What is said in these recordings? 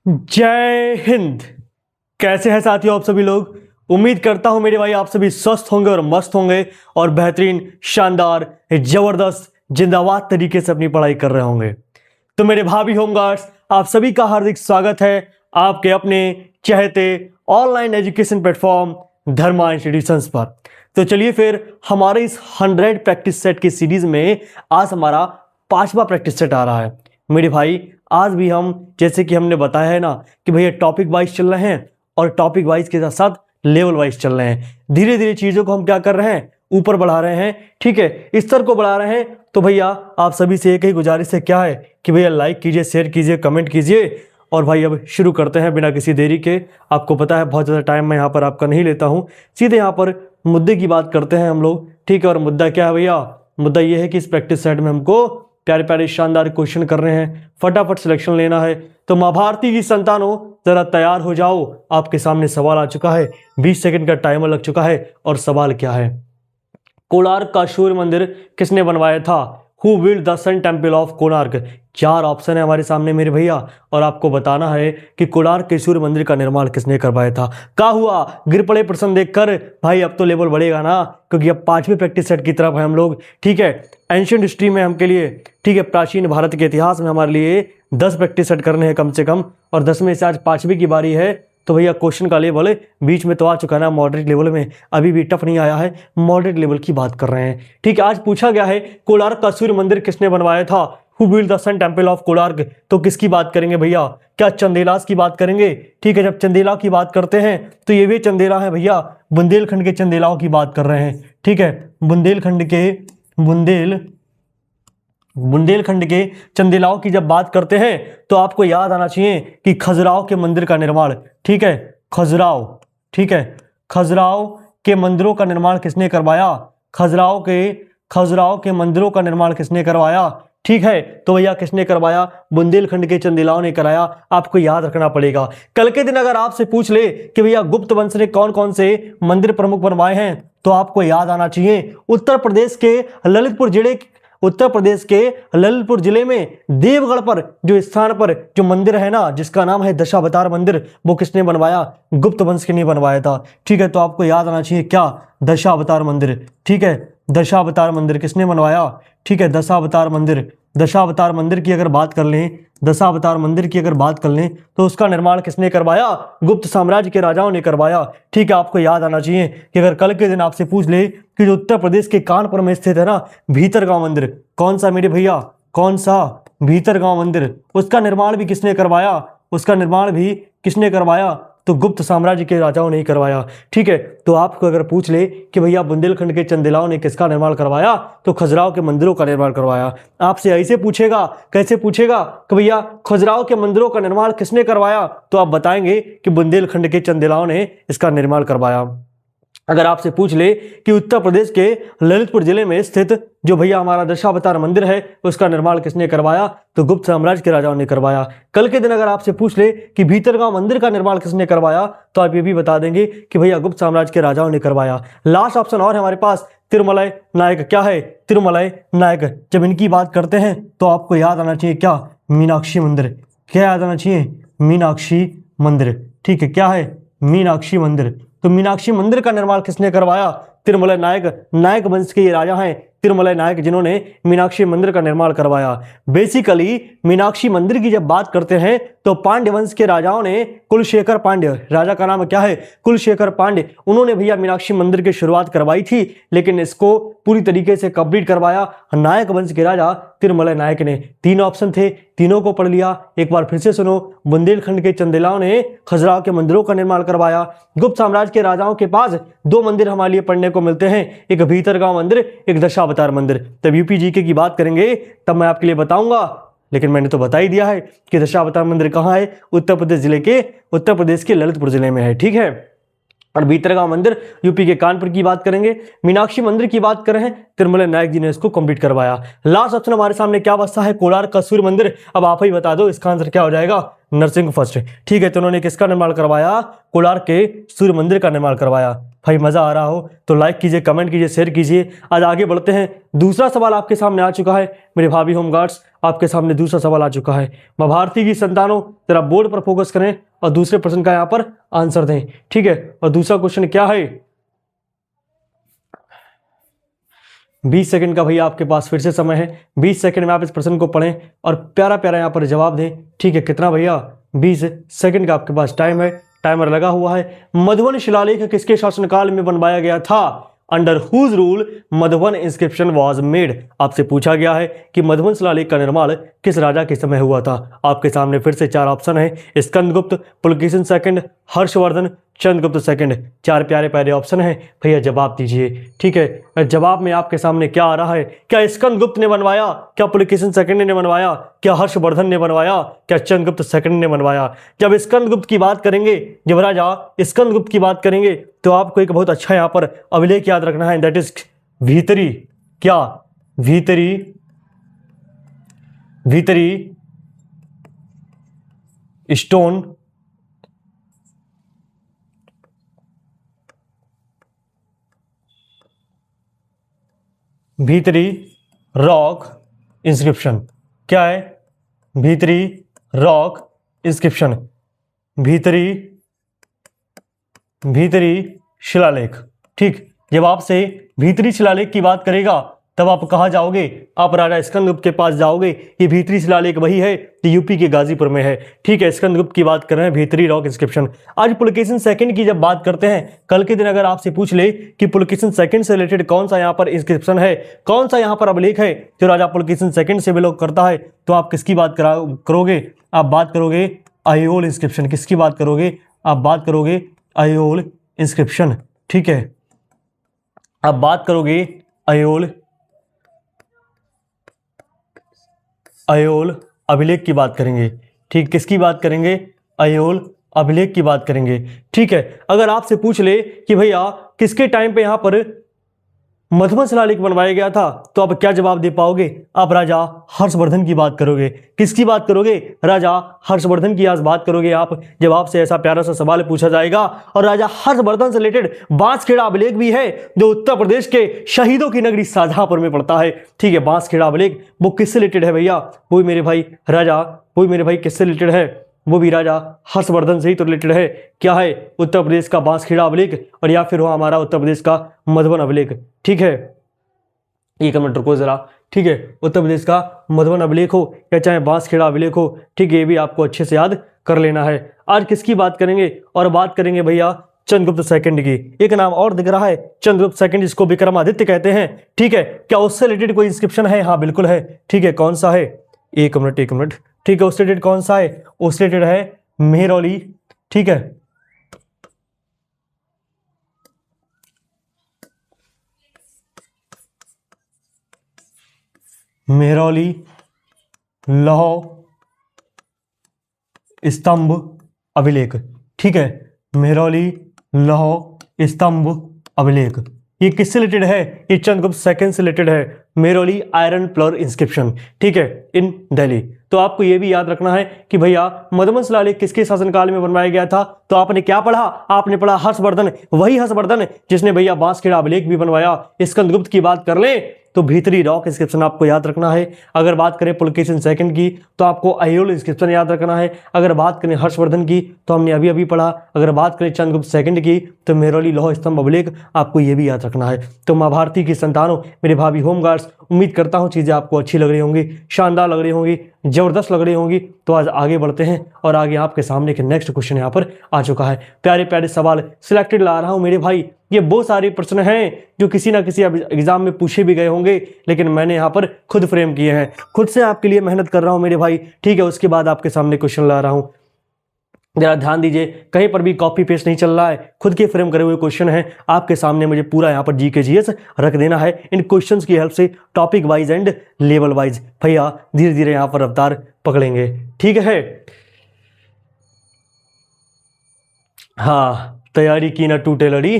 जय हिंद। कैसे हैं साथियों आप सभी लोग। उम्मीद करता हूं मेरे भाई आप सभी स्वस्थ होंगे और मस्त होंगे और बेहतरीन शानदार जबरदस्त जिंदाबाद तरीके से अपनी पढ़ाई कर रहे होंगे। तो मेरे भाभी होमगार्ड्स आप सभी का हार्दिक स्वागत है आपके अपने चहेते ऑनलाइन एजुकेशन प्लेटफॉर्म धर्मा इंस्टीट्यूशंस पर। तो चलिए फिर हमारे इस 100 प्रैक्टिस सेट की सीरीज में आज हमारा 5वां प्रैक्टिस सेट आ रहा है। मेरे भाई आज भी हम जैसे कि हमने बताया है ना कि भैया टॉपिक वाइज चल रहे हैं और टॉपिक वाइज के साथ साथ लेवल वाइज चल रहे हैं। धीरे धीरे चीज़ों को हम क्या कर रहे हैं, ऊपर बढ़ा रहे हैं। ठीक है, स्तर को बढ़ा रहे हैं। तो भैया आप सभी से एक ही गुजारिश है क्या है कि भैया लाइक कीजिए, शेयर कीजिए, कमेंट कीजिए। और भाई अब शुरू करते हैं बिना किसी देरी के। आपको पता है बहुत ज़्यादा टाइम मैं यहाँ पर आपका नहीं लेता हूँ, सीधे यहाँ पर मुद्दे की बात करते हैं हम लोग। ठीक है, और मुद्दा क्या है भैया, मुद्दा ये है कि इस प्रैक्टिस सेट में हमको प्यारे प्यारे शानदार क्वेश्चन कर रहे हैं, फटाफट सिलेक्शन लेना है। तो माँ भारती की संतानों जरा तैयार हो जाओ, आपके सामने सवाल आ चुका है। 20 सेकंड का टाइमर लग चुका है और सवाल क्या है, कोणार्क का सूर्य मंदिर किसने बनवाया था? Who build the sun temple of Konark? 4 option है हमारे सामने मेरे भैया और आपको बताना है कि कोणार्क के सूर्य मंदिर का निर्माण किसने करवाया था। क्या हुआ, गिर पड़े प्रश्न देखकर? भाई अब तो लेवल बढ़ेगा ना, क्योंकि अब 5वें प्रैक्टिस सेट की तरफ है हम लोग। ठीक है, एंशियंट हिस्ट्री में हम के लिए, ठीक है, प्राचीन भारत के इतिहास में हमारे लिए 10 प्रैक्टिस सेट करने हैं कम से कम, और 10 में से आज 5वीं की बारी है। तो भैया क्वेश्चन का लेवल बीच में तो आ चुका है ना, मॉडरेट लेवल में, अभी भी टफ नहीं आया है, मॉडरेट लेवल की बात कर रहे हैं। ठीक है, आज पूछा गया है कोणार्क का सूर्य मंदिर किसने बनवाया था? Who build the sun temple of Konark? तो किसकी बात करेंगे भैया, क्या चंदेलास की बात करेंगे? ठीक है, जब चंदेला की बात करते हैं तो ये भी चंदेला है भैया, बुंदेलखंड के चंदेलाओं की बात कर रहे हैं। ठीक है, बुंदेलखंड के चंदेलाओं की जब बात करते हैं तो आपको याद आना चाहिए कि खजुराहो के मंदिर का निर्माण, ठीक है, खजुराहो, ठीक है, खजुराहो के मंदिरों का निर्माण किसने करवाया? खजुराहो के मंदिरों का निर्माण किसने करवाया? ठीक है, तो भैया किसने करवाया? बुंदेलखंड के चंदेलाओं ने कराया। आपको याद रखना पड़ेगा। कल के दिन अगर आपसे पूछ ले कि भैया गुप्त वंश ने कौन कौन से मंदिर प्रमुख बनवाए हैं, तो आपको याद आना चाहिए उत्तर प्रदेश के ललितपुर जिले में देवगढ़ पर जो स्थान पर जो मंदिर है ना, जिसका नाम है दशावतार मंदिर, वो किसने बनवाया? गुप्त वंश के नहीं बनवाया था। ठीक है, तो आपको याद आना चाहिए क्या, दशावतार मंदिर। ठीक है, दशावतार मंदिर किसने बनवाया? ठीक है, दशावतार मंदिर की अगर बात कर लें तो उसका निर्माण किसने करवाया? गुप्त साम्राज्य के राजाओं ने करवाया। ठीक है, आपको याद आना चाहिए कि अगर कल के दिन आपसे पूछ ले कि जो उत्तर प्रदेश के कानपुर में स्थित है ना भीतरगांव मंदिर, कौन सा मेरे भैया, कौन सा? भीतरगांव मंदिर, उसका निर्माण भी किसने करवाया? तो गुप्त साम्राज्य के राजाओं ने ही करवाया। ठीक है, तो आपको अगर पूछ ले कि भैया बुंदेलखंड के चंदेलाओं ने किसका निर्माण करवाया, तो खजुराहो के मंदिरों का निर्माण करवाया। आपसे ऐसे पूछेगा, कैसे पूछेगा कि भैया खजुराहो के मंदिरों का निर्माण किसने करवाया, तो आप बताएंगे कि बुंदेलखंड के चंदेलाओं ने इसका निर्माण करवाया। अगर आपसे पूछ ले कि उत्तर प्रदेश के ललितपुर जिले में स्थित जो भैया हमारा दशावतार मंदिर है उसका निर्माण किसने करवाया, तो गुप्त साम्राज्य के राजाओं ने करवाया। कल के दिन अगर आपसे पूछ ले कि भीतरगांव मंदिर का निर्माण किसने करवाया, तो आप ये भी बता देंगे कि भैया गुप्त साम्राज्य के राजाओं ने करवाया। लास्ट ऑप्शन और है हमारे पास, तिरुमलाई नायक। क्या है? तिरुमलाई नायक। जब इनकी बात करते हैं तो आपको याद आना चाहिए क्या, मीनाक्षी मंदिर। क्या याद आना चाहिए? मीनाक्षी मंदिर। ठीक है, क्या है? मीनाक्षी मंदिर। तो मीनाक्षी मंदिर का निर्माण किसने करवाया? तिरुमलाई नायक वंश के ये राजा हैं तिरुमलाई नायक, जिन्होंने मीनाक्षी मंदिर का निर्माण करवाया। बेसिकली मीनाक्षी मंदिर की जब बात करते हैं तो पांड्य वंश के राजाओं ने, कुलशेखर पांड्य, राजा का नाम क्या है? कुलशेखर पांड्य, उन्होंने भैया मीनाक्षी मंदिर की शुरुआत करवाई थी, लेकिन इसको पूरी तरीके से कंप्लीट करवाया नायक वंश के राजा तिरुमलाई नायक ने। 3 ऑप्शन थे, तीनों को पढ़ लिया। एक बार फिर से सुनो, बुंदेलखंड के चंदेलाओं ने खजुराहो के मंदिरों का निर्माण करवाया। गुप्त साम्राज्य के राजाओं के पास 2 मंदिर हमारे लिए पढ़ने को मिलते हैं, एक भीतरगांव मंदिर, एक दशावतार मंदिर। तब यूपी जीके की बात करेंगे तब मैं आपके लिए बताऊंगा, लेकिन मैंने तो बता ही दिया है कि दशावतार मंदिर कहाँ है, उत्तर प्रदेश के ललितपुर जिले में है। ठीक है, और भीतरगांव मंदिर यूपी के कानपुर की बात करेंगे। मीनाक्षी मंदिर की बात कर रहे हैं, तिरुमलाई नायक जी ने इसको कंप्लीट करवाया। लास्ट ऑप्शन हमारे सामने क्या बचता है? कोणार्क का सूर्य मंदिर। अब आप ही बता दो इसका आंसर क्या हो जाएगा? नरसिंह फर्स्ट। ठीक है, तो उन्होंने किसका निर्माण करवाया? कोणार्क के सूर्य मंदिर का निर्माण करवाया। भाई मजा आ रहा हो तो लाइक कीजिए, कमेंट कीजिए, शेयर कीजिए। आज आगे बढ़ते हैं। दूसरा सवाल आपके सामने आ चुका है मेरे भाभी होमगार्ड्स, आपके सामने दूसरा सवाल आ चुका है। मां भारती की संतानों, जरा बोर्ड पर फोकस करें और दूसरे प्रश्न का यहां पर आंसर दें, ठीक है। और दूसरा क्वेश्चन क्या है, 20 सेकंड का भैया आपके पास फिर से समय है। 20 सेकंड में आप इस प्रश्न को पढ़ें और प्यारा प्यारा यहां पर जवाब दें, ठीक है। कितना भैया, 20 सेकंड का आपके पास टाइम है, टाइमर लगा हुआ है। मधुबन शिलालेख किसके शासनकाल में बनवाया गया था? Under whose rule Madhuban inscription was made. आपसे पूछा गया है कि मधुबन शिलालेख का निर्माण किस राजा के समय हुआ था। आपके सामने फिर से 4 ऑप्शन है, स्कंदगुप्त, पुलकेशिन सेकंड, हर्षवर्धन, चंद्रगुप्त सेकंड। 4 प्यारे प्यारे ऑप्शन हैं, भैया जवाब दीजिए, ठीक है। जवाब में आपके सामने क्या आ रहा है? क्या स्कंदगुप्त ने बनवाया? क्या पुलकेशिन सेकंड ने बनवाया? क्या हर्षवर्धन ने बनवाया? क्या चंद्रगुप्त सेकंड ने बनवाया? जब स्कंदगुप्त की बात करेंगे, जब राजा स्कंदगुप्त की बात करेंगे तो आपको एक बहुत अच्छा यहां पर अभिलेख याद रखना है, दैट इज भीतरी। क्या? भीतरी, भीतरी स्टोन भीतरी रॉक इंस्क्रिप्शन। क्या है? भीतरी रॉक इंस्क्रिप्शन, भीतरी शिलालेख, ठीक। जब आपसे भीतरी शिलालेख की बात करेगा तब आप कहां जाओगे? आप राजा स्कंदगुप्त के पास जाओगे। ये भीतरी शिलालेख वही है जो यूपी के गाजीपुर में है, ठीक है। स्कंदगुप्त की बात कर रहे हैं, भीतरी रॉक इंस्क्रिप्शन। आज पुलकेशिन सेकंड की जब बात करते हैं, कल के दिन अगर आपसे पूछ ले कि पुलकेशिन सेकंड से रिलेटेड कौन सा यहाँ पर इंस्क्रिप्शन है, कौन सा यहाँ पर अभिलेख है जो राजा पुलकेशिन सेकंड से बिलोंग करता है, तो आप किसकी बात करोगे? आप बात करोगे अयोल इंस्क्रिप्शन। किसकी बात करोगे? आप बात करोगे अयोल इंस्क्रिप्शन, ठीक है। आप बात करोगे अयोल अभिलेख की बात करेंगे, ठीक। किसकी बात करेंगे? अयोल अभिलेख की बात करेंगे, ठीक है। अगर आपसे पूछ ले कि भैया किसके टाइम पे यहां पर मधुबन शिलालेख बनवाया गया था, तो आप क्या जवाब दे पाओगे? आप राजा हर्षवर्धन की बात करोगे। किसकी बात करोगे? राजा हर्षवर्धन की आज बात करोगे आप, जब आपसे ऐसा प्यारा सा सवाल पूछा जाएगा। और राजा हर्षवर्धन से रिलेटेड बांसखेड़ा अभिलेख भी है जो उत्तर प्रदेश के शहीदों की नगरी शाहजहांपुर में पड़ता है, ठीक है। बांसखेड़ा अभिलेख वो किससे रिलेटेड है भैया? वो मेरे भाई किससे रिलेटेड है? वो भी राजा हर्षवर्धन से ही तो रिलेटेड है। क्या है? उत्तर प्रदेश का बांसखेड़ा अभिलेख, और या फिर वो हमारा उत्तर प्रदेश का मधुबन अभिलेख, ठीक है। एक मिनट रुको जरा, ठीक है। उत्तर प्रदेश का मधुबन अभिलेख हो या चाहे बांसखेड़ा अभिलेख हो, ठीक है, ये भी आपको अच्छे से याद कर लेना है। आज किसकी बात करेंगे? और बात करेंगे भैया चंद्रगुप्त सेकंड की। एक नाम और दिख रहा है चंद्रगुप्त सेकंड, जिसको विक्रमादित्य कहते हैं, ठीक है। क्या उससे रिलेटेड कोई इंस्क्रिप्शन है? हाँ बिल्कुल है, ठीक है। कौन सा है? एक मिनट, ठीक है। उससे रिलेटेड कौन सा है? उससे रिलेटेड है मेहरौली, ठीक है। मेहरौली लौह स्तंभ अभिलेख, ठीक है। मेहरौली लौह स्तंभ अभिलेख, ये किससे रिलेटेड है? ये चंद्रगुप्त सेकंड से रिलेटेड है। मेहरौली आयरन प्लर इंस्क्रिप्शन, ठीक है, इन दिल्ली। तो आपको यह भी याद रखना है कि भैया मधुबन शिलालेख किसके शासनकाल में बनवाया गया था। तो आपने क्या पढ़ा? आपने पढ़ा हर्षवर्धन, वही हर्षवर्धन जिसने भैया बांसखेड़ा अभिलेख भी बनवाया। स्कंदगुप्त की बात कर ले तो भीतरी रॉक इंस्क्रिप्शन आपको याद रखना है। अगर बात करें पुलकेशिन सेकंड की तो आपको अयोल इंस्क्रिप्शन याद रखना है। अगर बात करें हर्षवर्धन की तो हमने अभी अभी पढ़ा। अगर बात करें चंद्रगुप्त सेकंड की तो मेहरौली लौह स्तंभ अभिलेख, आपको ये भी याद रखना है। तो मां भारती की संतानों, मेरे भाभी होमगार्ड्स, उम्मीद करता हूं चीजें आपको अच्छी लग रही होंगी, शानदार लग रही होंगी, जबरदस्त लग रही होंगी। तो आज आगे बढ़ते हैं और आगे आपके सामने एक नेक्स्ट क्वेश्चन यहाँ पर आ चुका है। प्यारे प्यारे सवाल सिलेक्टेड ला रहा हूं मेरे भाई। ये बहुत सारे प्रश्न हैं जो किसी ना किसी एग्जाम में पूछे भी गए होंगे, लेकिन मैंने यहाँ पर खुद फ्रेम किए हैं, खुद से आपके लिए मेहनत कर रहा हूं मेरे भाई, ठीक है। उसके बाद आपके सामने क्वेश्चन ला रहा हूं, जरा ध्यान दीजिए, कहीं पर भी कॉपी पेस्ट नहीं चल रहा है, खुद के फ्रेम करे हुए क्वेश्चन है आपके सामने। मुझे पूरा यहाँ पर जीके जीएस रख देना है इन क्वेश्चंस की हेल्प से, topic wise and level wise. भैया धीरे धीरे यहाँ पर रफ्तार पकड़ेंगे, ठीक है। हाँ, तैयारी की ना टूटे लड़ी,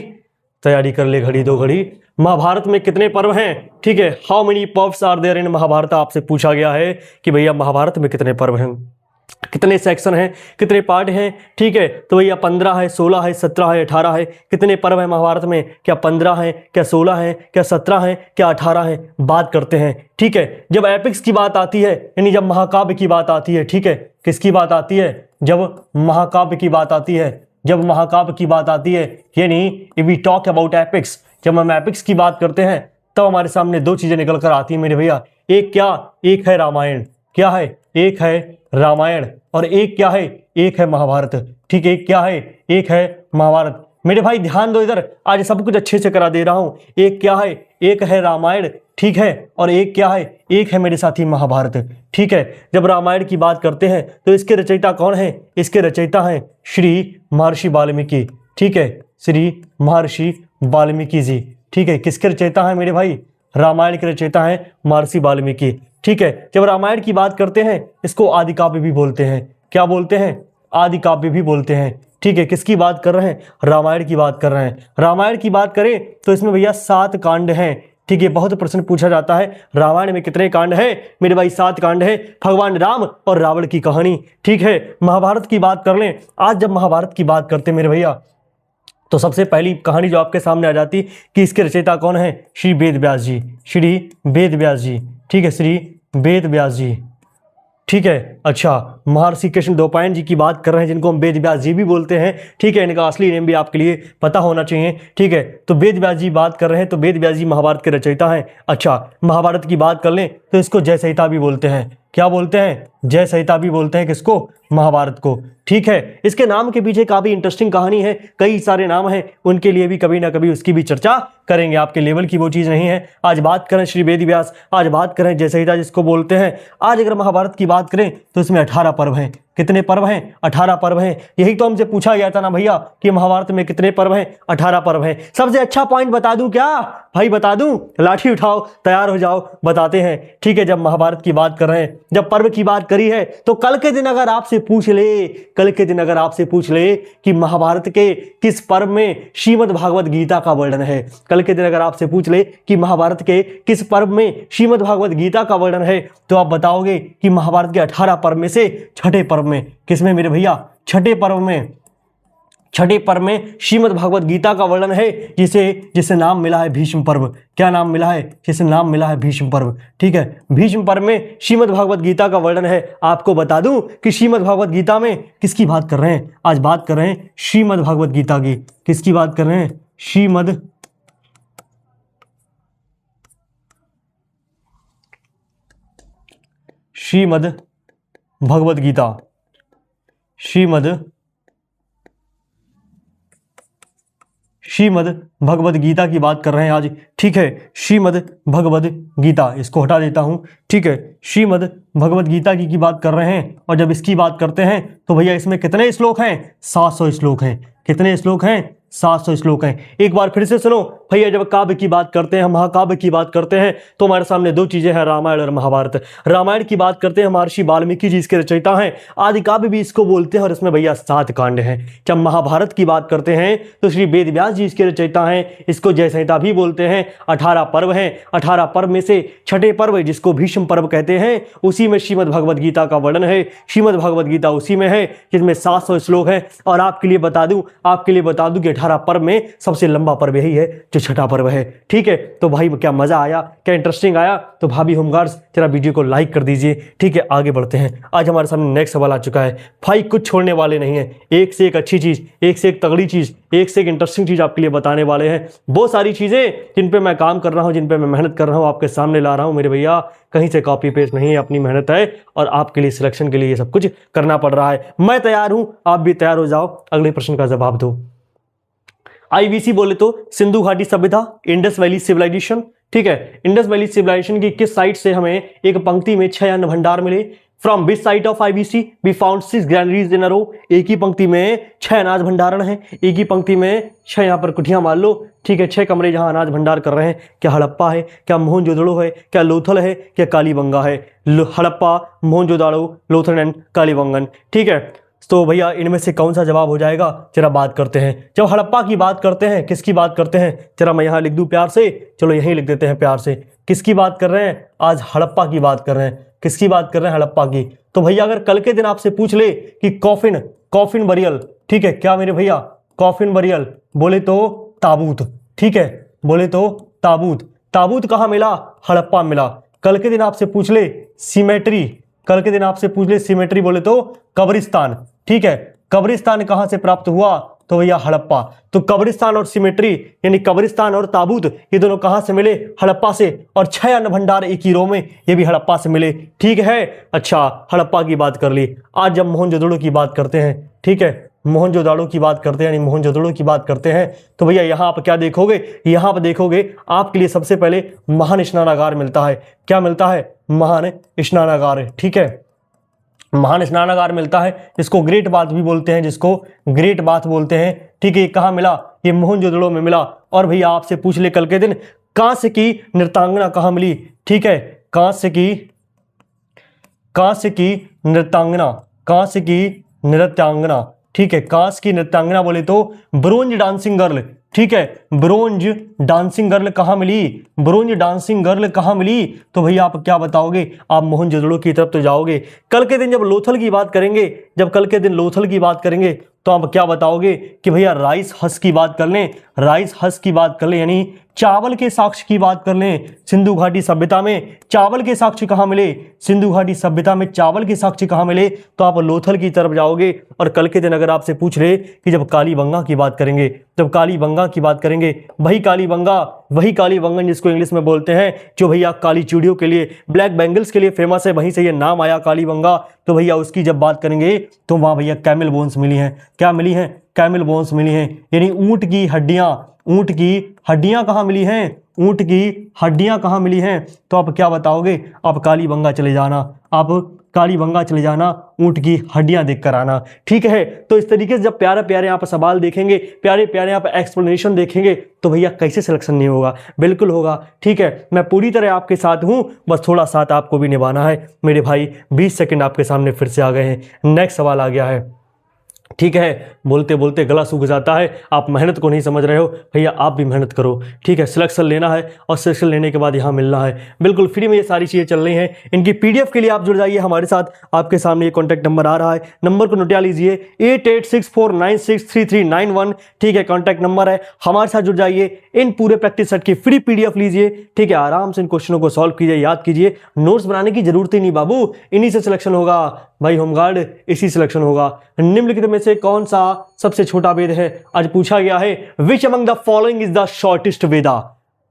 तैयारी कर ले घड़ी दो घड़ी। महाभारत में कितने पर्व हैं? ठीक है, हाउ मेनी पर्व्स आर देयर इन महाभारत, आपसे पूछा गया है कि भैया महाभारत में कितने पर्व हैं। कितने सेक्शन हैं, कितने पार्ट हैं, ठीक है। तो भैया 15 है, 16 है, 17 है, 18 है। कितने पर्व है महाभारत में, क्या 15 है, क्या 16 है, क्या 17 है, क्या 18 है, बात करते हैं, ठीक है। जब एपिक्स की बात आती है, यानी जब महाकाव्य की बात आती है, ठीक है, किसकी बात आती है, जब महाकाव्य की बात आती है, जब महाकाव्य की बात आती है, यानी if we talk about epics, जब हम एपिक्स की बात करते हैं तब हमारे सामने दो चीजें निकल कर आती हैं मेरे भैया। एक क्या, एक है रामायण, क्या है, एक है रामायण, और एक क्या है, एक है महाभारत, ठीक है। एक क्या है, एक है महाभारत। मेरे भाई ध्यान दो इधर, आज सब कुछ अच्छे से करा दे रहा हूं। एक क्या है, एक है रामायण, ठीक है, और एक क्या है, एक है मेरे साथी महाभारत, ठीक है। जब रामायण की बात करते हैं तो इसके रचयिता कौन है, इसके रचयिता हैं श्री महर्षि वाल्मीकि, ठीक है, श्री महर्षि वाल्मीकि जी, ठीक है। किसके रचयिता हैं मेरे भाई, रामायण के रचयिता हैं महर्षि वाल्मीकि, ठीक है। जब रामायण की बात करते हैं इसको आदि काव्य भी बोलते हैं, क्या बोलते हैं, आदि काव्य भी बोलते हैं, ठीक है। किसकी बात कर रहे हैं, रामायण की बात कर रहे हैं। रामायण की बात करें तो इसमें भैया 7 कांड हैं, ठीक है। बहुत प्रश्न पूछा जाता है रामायण में कितने कांड है, मेरे भाई 7 कांड है, भगवान राम और रावण की कहानी, ठीक है। महाभारत की बात कर लें, आज जब महाभारत की बात करते हैं मेरे भैया तो सबसे पहली कहानी जो आपके सामने आ जाती कि इसके रचयिता कौन है, श्री वेद व्यास जी, श्री वेद व्यास जी, ठीक है, श्री वेद व्यास जी, ठीक है। अच्छा, महर्षि कृष्ण द्वैपायन जी की बात कर रहे हैं जिनको हम वेद व्यास जी भी बोलते हैं, ठीक है। इनका असली नेम भी आपके लिए पता होना चाहिए, ठीक है। तो वेद व्यास जी बात कर रहे हैं तो वेद व्यास जी महाभारत के रचयिता हैं। अच्छा, महाभारत की बात कर लें तो इसको जय संहिता भी बोलते हैं, क्या बोलते हैं, जय संहिता भी बोलते हैं किसको, महाभारत को, ठीक है। इसके नाम के पीछे काफी इंटरेस्टिंग कहानी है, कई सारे नाम हैं, उनके लिए भी कभी ना कभी उसकी भी चर्चा करेंगे, आपके लेवल की वो चीज नहीं है। आज बात करें श्री वेद व्यास, आज बात करें जय संहिता जिसको बोलते हैं। आज अगर महाभारत की बात करें तो इसमें 18 पर्व हैं, कितने पर्व हैं, 18 पर्व हैं। यही तो हमसे पूछा गया था ना भैया कि महाभारत में कितने पर्व हैं, 18 पर्व हैं। सबसे अच्छा पॉइंट बता दूं क्या भाई, बता दूं, लाठी उठाओ, तैयार हो जाओ, बताते हैं, ठीक है। जब महाभारत की बात कर रहे हैं, जब पर्व की बात करी है तो कल के दिन अगर आपसे पूछ ले, कल के दिन अगर आपसे पूछ ले कि महाभारत के किस पर्व में श्रीमद् भागवत गीता का वर्णन है, कल के दिन अगर आपसे पूछ ले कि महाभारत के किस पर्व में श्रीमद् भागवत गीता का वर्णन है, तो आप बताओगे कि महाभारत के 18 पर्व में से छठे पर्व में, किसमें मेरे भैया, छठे पर्व में, छठे पर्व में श्रीमद् भागवत गीता का वर्णन है, जिसे नाम मिला है भीष्म पर्व। क्या नाम मिला है, जिसे नाम मिला है भीष्म पर्व, ठीक है। भीष्म पर्व में श्रीमद् भागवत गीता का वर्णन है। आपको बता दूं कि श्रीमद् भागवत गीता में किसकी बात कर रहे हैं, आज बात कर रहे हैं श्रीमद् भागवत गीता की, किसकी बात कर रहे हैं, श्रीमद् भगवत गीता, श्रीमद् भगवद गीता की बात कर रहे हैं आज, ठीक है। श्रीमद् भगवद गीता, इसको हटा देता हूं, ठीक है। श्रीमद् भगवद गीता की बात कर रहे हैं, और जब इसकी बात करते हैं तो भैया इसमें कितने श्लोक हैं, 700 श्लोक हैं। कितने श्लोक हैं, 700 श्लोक हैं। एक बार फिर से सुनो भैया, जब काव्य की बात करते हैं, महाकाव्य की बात करते हैं तो हमारे सामने दो चीजें हैं, रामायण और महाभारत। रामायण की बात करते हैं, महर्षि वाल्मीकि जी इसके रचयिता हैं, आदि काव्य भी इसको बोलते हैं, और इसमें भैया 7 कांड हैं। जब महाभारत की बात करते हैं तो श्री वेद व्यास जी इसके रचयिता हैं, इसको जय संहिता भी बोलते हैं। 18 पर्व हैं, 18 पर्व में से छठे पर्व जिसको भीष्म पर्व कहते हैं, उसी में श्रीमद् भगवद गीता का वर्णन है। श्रीमद् भगवद गीता उसी में है जिसमें 700 श्लोक हैं। और आपके लिए बता दूं कि 18 पर्व में सबसे लंबा पर्व यही है जो छठा पर्व है, ठीक है। तो भाई क्या मजा आया, क्या इंटरेस्टिंग आया, तो भाभी होमगार्ड्स जरा वीडियो को लाइक कर दीजिए, ठीक है। आगे बढ़ते हैं, आज हमारे सामने नेक्स्ट सवाल आ चुका है भाई, कुछ छोड़ने वाले नहीं है, एक से एक अच्छी चीज, एक से एक तगड़ी चीज, एक से एक इंटरेस्टिंग चीज आपके लिए बताने वाले हैं। वो सारी चीजें जिन पे मैं काम कर रहा हूं, जिन पे मैं मेहनत कर रहा हूं, आपके सामने ला रहा हूं मेरे भैया, कहीं से कॉपी पेस्ट नहीं है, अपनी मेहनत है, और आपके लिए सिलेक्शन के लिए ये सब कुछ करना पड़ रहा है। मैं तैयार हूं, आप भी तैयार हो जाओ, अगले प्रश्न का जवाब दो। आईवीसी बोले तो सिंधु घाटी सभ्यता, इंडस वैली सिविलाइजेशन, ठीक है। इंडस वैली सिविलाइजेशन की किस साइट से हमें एक पंक्ति में 6 अन्न भंडार मिले? From which site of IVC we found 6 granaries in a row. एक ही पंक्ति में 6 अनाज भंडारण है, एक ही पंक्ति में 6 यहाँ पर कुटियां मान लो, ठीक है, 6 कमरे जहां अनाज भंडार कर रहे हैं। क्या हड़प्पा है, क्या मोहनजोदड़ो है, क्या लोथल है, क्या कालीबंगा है? हड़प्पा, मोहनजोदड़ो, लोथल एंड कालीबंगन, ठीक है। तो भैया इनमें से कौन सा जवाब हो जाएगा, जरा बात करते हैं। जब हड़प्पा की बात करते हैं, किसकी बात करते हैं, जरा मैं यहाँ लिख दूं प्यार से, चलो यहीं लिख देते हैं प्यार से। किसकी बात कर रहे हैं, आज हड़प्पा की बात कर रहे हैं। किसकी बात कर रहे हैं, हड़प्पा की। तो भैया अगर कल के दिन आपसे पूछ ले कि कॉफिन, कॉफिन बरियल, ठीक है क्या मेरे भैया, कॉफिन बरियल बोले तो ताबूत, ठीक है, बोले तो ताबूत। ताबूत कहाँ मिला, हड़प्पा मिला। कल के दिन आपसे पूछ ले सिमेट्री, कल के दिन आपसे पूछ ले सिमेट्री बोले तो कब्रिस्तान, ठीक है, कब्रिस्तान कहां से प्राप्त हुआ, तो भैया हड़प्पा। तो कब्रिस्तान और सिमेट्री यानी कब्रिस्तान और ताबूत ये दोनों कहां से मिले, हड़प्पा से। और 6 अन्न भंडार एक ही रो में, ये भी हड़प्पा से मिले, ठीक है। अच्छा हड़प्पा की बात कर ली। आज जब मोहनजोदड़ो की बात करते हैं, ठीक है, मोहनजोदड़ो की बात करते हैं यानी मोहनजोदड़ो की बात करते हैं, तो भैया यहां आप क्या देखोगे, यहां आप देखोगे आपके लिए सबसे पहले महान स्नानागार मिलता है। क्या मिलता है, महान स्नानागार, ठीक है, महान स्नानागार मिलता है, जिसको ग्रेट बाथ भी बोलते हैं, जिसको ग्रेट बाथ बोलते हैं, ठीक है। ये कहाँ मिला, ये मोहनजोदड़ो में मिला। और भैया आपसे पूछ ले कल के दिन कांस्य की नृत्यांगना कहाँ मिली, ठीक है, कांस्य की नृत्यांगना, कांस्य की नृत्यांगना, ठीक है, कांस्य की नृत्यांगना बोले तो ब्रोंज डांसिंग गर्ल, ठीक है, ब्रोंज डांसिंग गर्ल कहाँ मिली, ब्रोंज डांसिंग गर्ल कहाँ मिली। तो भैया आप क्या बताओगे, आप मोहनजोदड़ो की तरफ तो जाओगे। कल के दिन जब लोथल की बात करेंगे, जब कल के दिन लोथल की बात करेंगे, तो आप क्या बताओगे कि भैया राइस हस्क की बात कर लें, राइस हस्क की बात कर लें यानी चावल के साक्ष्य की बात कर लें। सिंधु घाटी सभ्यता में चावल के साक्ष्य कहाँ मिले, सिंधु घाटी सभ्यता में चावल के साक्ष्य कहाँ मिले, तो आप लोथल की तरफ जाओगे। और कल के दिन अगर आपसे पूछ रहे कि जब कालीबंगा की बात करेंगे, जब कालीबंगा की बात करेंगे, वही कालीबंगा, वही कालीबंगन जिसको इंग्लिश में बोलते हैं, जो भैया काली चूड़ियों के लिए, ब्लैक बैंगल्स के लिए फेमस है, वहीं से ये नाम आया कालीबंगा। तो भैया उसकी जब बात करेंगे तो वहां भैया कैमल बोन्स मिली हैं। क्या मिली हैं, कैमल बोन्स मिली हैं, यानी ऊंट की हड्डियां, ऊंट की हड्डियां कहाँ मिली हैं, ऊंट की हड्डियां कहाँ मिली हैं। तो आप क्या बताओगे, आप कालीबंगा चले जाना, आप कालीबंगा चले जाना, ऊंट की हड्डियां देख कर आना, ठीक है। तो इस तरीके से जब प्यारे प्यारे यहाँ पर सवाल देखेंगे, प्यारे प्यारे यहाँ पर एक्सप्लेनेशन देखेंगे, तो भैया कैसे सिलेक्शन नहीं होगा, बिल्कुल होगा, ठीक है। मैं पूरी तरह आपके साथ हूं, बस थोड़ा साथ आपको भी निभाना है मेरे भाई। 20 सेकंड आपके सामने फिर से आ गए हैं। नेक्स्ट सवाल आ गया है, ठीक है, बोलते बोलते गला सूख जाता है। आप मेहनत को नहीं समझ रहे हो भैया, आप भी मेहनत करो, ठीक है। सिलेक्शन लेना है और सिलेक्शन लेने के बाद यहाँ मिलना है, बिल्कुल फ्री में ये सारी चीज़ें चल रही हैं। इनकी पीडीएफ के लिए आप जुड़ जाइए हमारे साथ। आपके सामने ये कॉन्टैक्ट नंबर आ रहा है, नंबर को नोटिया लीजिए 8864963391, ठीक है, कॉन्टैक्ट नंबर है। हमारे साथ जुड़ जाइए, इन पूरे प्रैक्टिस सेट की फ्री पीडीएफ लीजिए, ठीक है, आराम से इन क्वेश्चनों को सॉल्व कीजिए, याद कीजिए, नोट्स बनाने की जरूरत ही नहीं बाबू, इन्हीं से सिलेक्शन होगा भाई, होमगार्ड इसी सिलेक्शन होगा। निम्नलिखित में से कौन सा सबसे छोटा वेद है, आज पूछा गया है। Which among the following is the shortest Veda,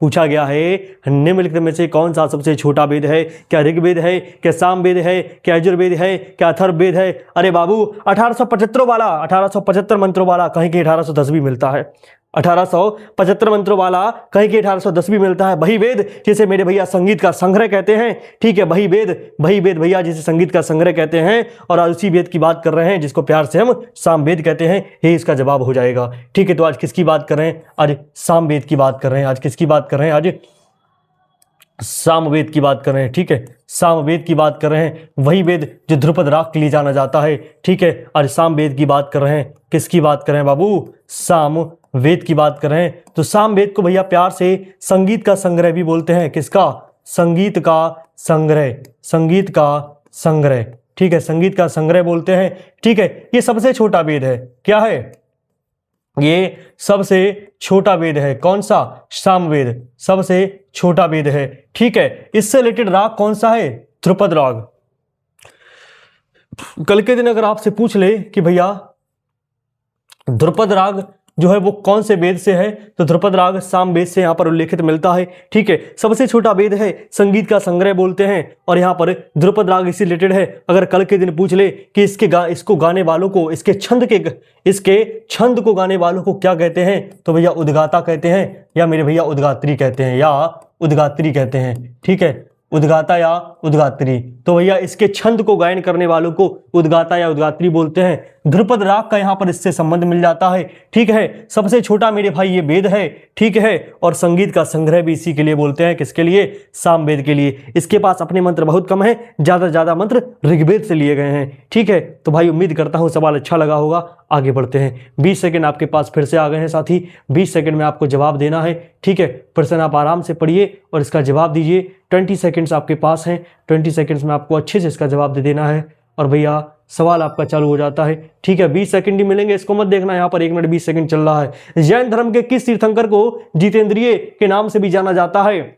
पूछा गया है निम्नलिखित में से कौन सा सबसे छोटा वेद है। क्या ऋग्वेद है, क्या सामवेद है, क्या यजुर्वेद है, क्या अथर्ववेद है। अरे बाबू 1875 वाला, 1875 मंत्रों वाला, कहीं के 1810 भी मिलता है, 1875 मंत्रों वाला कहीं के 1810 भी मिलता है। वही वेद जिसे मेरे भैया संगीत का संग्रह कहते हैं, ठीक है, वही वेद भैया जिसे संगीत का संग्रह कहते हैं। और आज उसी वेद की बात कर रहे हैं जिसको प्यार से हम सामवेद कहते हैं, ये इसका जवाब हो जाएगा, ठीक है। तो आज किसकी बात कर रहे हैं, आज सामवेद की बात कर रहे हैं। आज किसकी बात कर रहे हैं, आज सामवेद की बात कर रहे हैं, ठीक है, सामवेद की बात कर रहे हैं। वही वेद जो ध्रुपद राग के लिए जाना जाता है, ठीक है। आज सामवेद की बात कर रहे हैं। किसकी बात कर रहे हैं बाबू, सामवेद की बात कर रहे हैं। तो सामवेद को भैया प्यार से संगीत का संग्रह भी बोलते हैं। किसका, संगीत का संग्रह, संगीत का संग्रह, ठीक है, संगीत का संग्रह बोलते हैं, ठीक है। ये सबसे छोटा वेद है, क्या है, ये सबसे छोटा वेद है। कौन सा, सामवेद सबसे छोटा वेद है, ठीक है। इससे रिलेटेड राग कौन सा है, ध्रुपद राग। कल के दिन अगर आपसे पूछ ले कि भैया ध्रुपद राग जो है वो कौन से वेद से है, तो ध्रुपद राग सामवेद से यहाँ पर उल्लेखित मिलता है, ठीक है। सबसे छोटा वेद है, संगीत का संग्रह बोलते हैं, और यहाँ पर ध्रुपद राग इससे रिलेटेड है। अगर कल के दिन पूछ ले कि इसको गाने वालों को, इसके छंद को गाने वालों को क्या कहते हैं, तो भैया उद्गाता कहते हैं, या मेरे भैया उद्गात्री कहते हैं, या उद्गात्री कहते हैं, ठीक है, उद्गाता या उद्गात्री। तो भैया इसके छंद को गायन करने वालों को उद्गाता या उद्गात्री बोलते हैं। ध्रुपद राग का यहाँ पर इससे संबंध मिल जाता है। ठीक है, सबसे छोटा मेरे भाई ये वेद है। ठीक है, और संगीत का संग्रह भी इसी के लिए बोलते हैं, किसके लिए? सामवेद के लिए। इसके पास अपने मंत्र बहुत कम है, ज्यादा ज्यादा मंत्र ऋग्वेद से लिए गए हैं। ठीक है, तो भाई उम्मीद करता हूं सवाल अच्छा लगा होगा। आगे बढ़ते हैं। 20 सेकंड आपके पास फिर से आ गए हैं साथी। 20 सेकंड में आपको जवाब देना है। ठीक है, प्रश्न आप आराम से पढ़िए और इसका जवाब दीजिए। 20 सेकंड्स आपके पास हैं। 20 सेकंड्स में आपको अच्छे से इसका जवाब दे देना है और भैया सवाल आपका चालू हो जाता है। ठीक है, 20 सेकंड ही मिलेंगे, इसको मत देखना, यहाँ पर 1 मिनट 20 सेकंड चल रहा है। जैन धर्म के किस तीर्थंकर को जितेंद्रिय के नाम से भी जाना जाता है?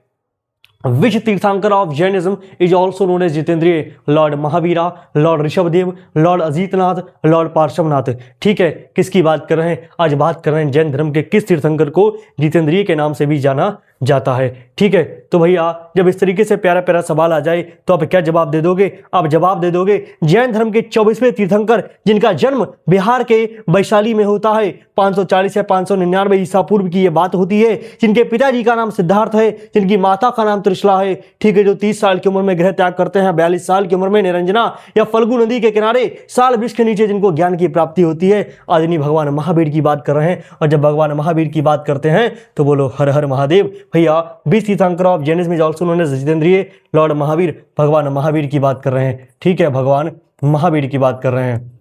Which Tirthankara of Jainism is also known as Jitendriya? Lord Mahavira, lord Rishabhdev, lord Ajitnath, lord Parshvanath. ठीक है, किसकी बात कर रहे हैं? आज बात कर रहे हैं जैन धर्म के किस तीर्थंकर को जितेंद्रिय के नाम से भी जाना जाता है। ठीक है, तो भैया जब इस तरीके से प्यारा प्यारा सवाल आ जाए तो आप क्या जवाब दे दोगे? आप जवाब दे दोगे जैन धर्म के 24वें तीर्थंकर जिनका जन्म बिहार के वैशाली में होता है, 540 या 599 ईसा पूर्व की ये बात होती है, जिनके पिताजी का नाम सिद्धार्थ है, जिनकी माता का नाम त्रिशला है। ठीक है, जो 30 साल की उम्र में गृह त्याग करते हैं, 42 साल की उम्र में निरंजना या फल्गु नदी के किनारे साल वृक्ष के नीचे जिनको ज्ञान की प्राप्ति होती है, आज इन्हीं भगवान महावीर की बात कर रहे हैं। और जब भगवान महावीर की बात करते हैं तो बोलो हर हर महादेव। भैया 20 Tirthankara of Jainism is also known as Jitendriya, lord Mahavir, भगवान महावीर की बात कर रहे हैं। ठीक है, भगवान महावीर की बात कर रहे हैं,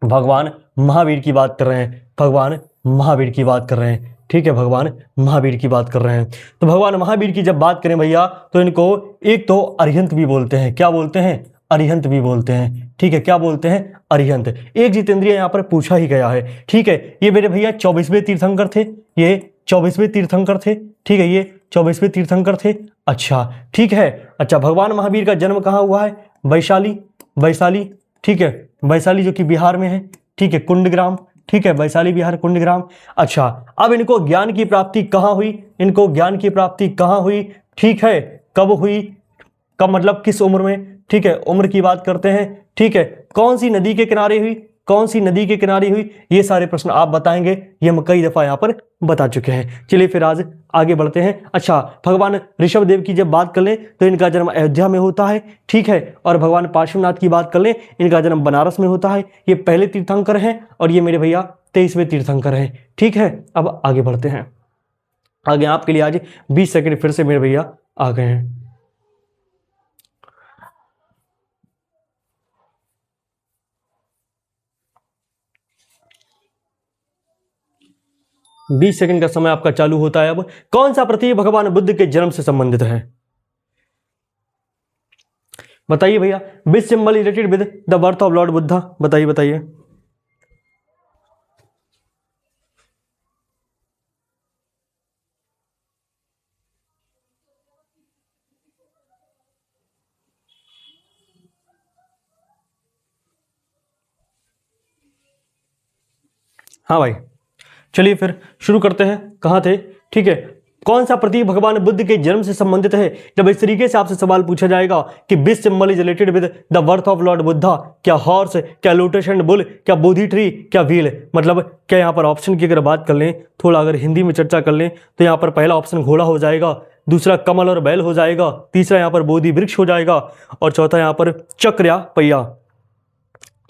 भगवान महावीर की बात कर रहे हैं, भगवान महावीर की बात कर रहे हैं। ठीक है, भगवान महावीर की बात कर रहे हैं। तो भगवान महावीर की जब बात करें भैया तो इनको एक तो अरिहंत भी बोलते हैं। क्या बोलते हैं? अरिहंत भी बोलते हैं। ठीक है, क्या बोलते हैं? अरिहंत। एक जितेंद्रिय यहाँ पर पूछा ही गया है। ठीक है, ये मेरे भैया 24वें तीर्थंकर थे, ये 24वें तीर्थंकर थे। ठीक है, ये 24वें तीर्थंकर थे। अच्छा, ठीक है। अच्छा, भगवान महावीर का जन्म कहाँ हुआ है? वैशाली, वैशाली। ठीक है, वैशाली जो कि बिहार में है। ठीक है, कुंडग्राम। ठीक है, वैशाली बिहार, कुंडग्राम। अच्छा, अब इनको ज्ञान की प्राप्ति कहाँ हुई? इनको ज्ञान की प्राप्ति कहाँ हुई? ठीक है, कब हुई? कब मतलब किस उम्र में? ठीक है, उम्र की बात करते हैं। ठीक है, कौन सी नदी के किनारे हुई? कौन सी नदी के किनारे हुई? ये सारे प्रश्न आप बताएंगे, ये हम कई दफा यहाँ पर बता चुके हैं। चलिए फिर आज आगे बढ़ते हैं। अच्छा, भगवान ऋषभदेव की जब बात कर लें तो इनका जन्म अयोध्या में होता है। ठीक है, और भगवान पार्श्वनाथ की बात कर लें, इनका जन्म बनारस में होता है। ये पहले तीर्थंकर हैं और ये मेरे भैया 23वें तीर्थंकर हैं। ठीक है, अब आगे बढ़ते हैं। आगे आपके लिए आज 20 सेकंड फिर से मेरे भैया आ गए हैं। 20 सेकंड का समय आपका चालू होता है। अब कौन सा प्रतीक भगवान बुद्ध के जन्म से संबंधित है? बताइए भैया। विच symbol related with the birth of Lord Buddha? बताइए बताइए। हाँ भाई, चलिए फिर शुरू करते हैं। कहाँ थे? ठीक है, कौन सा प्रतीक भगवान बुद्ध के जन्म से संबंधित है? जब इस तरीके से आपसे सवाल पूछा जाएगा कि विच symbol is related with the birth of Lord Buddha, क्या हॉर्स, क्या लोटस एंड बुल, क्या बोधि ट्री, क्या व्हील? मतलब क्या यहाँ पर ऑप्शन की अगर बात कर लें, थोड़ा अगर हिंदी में चर्चा कर लें तो यहाँ पर पहला ऑप्शन घोड़ा हो जाएगा, दूसरा कमल और बैल हो जाएगा, तीसरा यहाँ पर बोधि वृक्ष हो जाएगा और चौथा यहाँ पर चक्र या पहिया।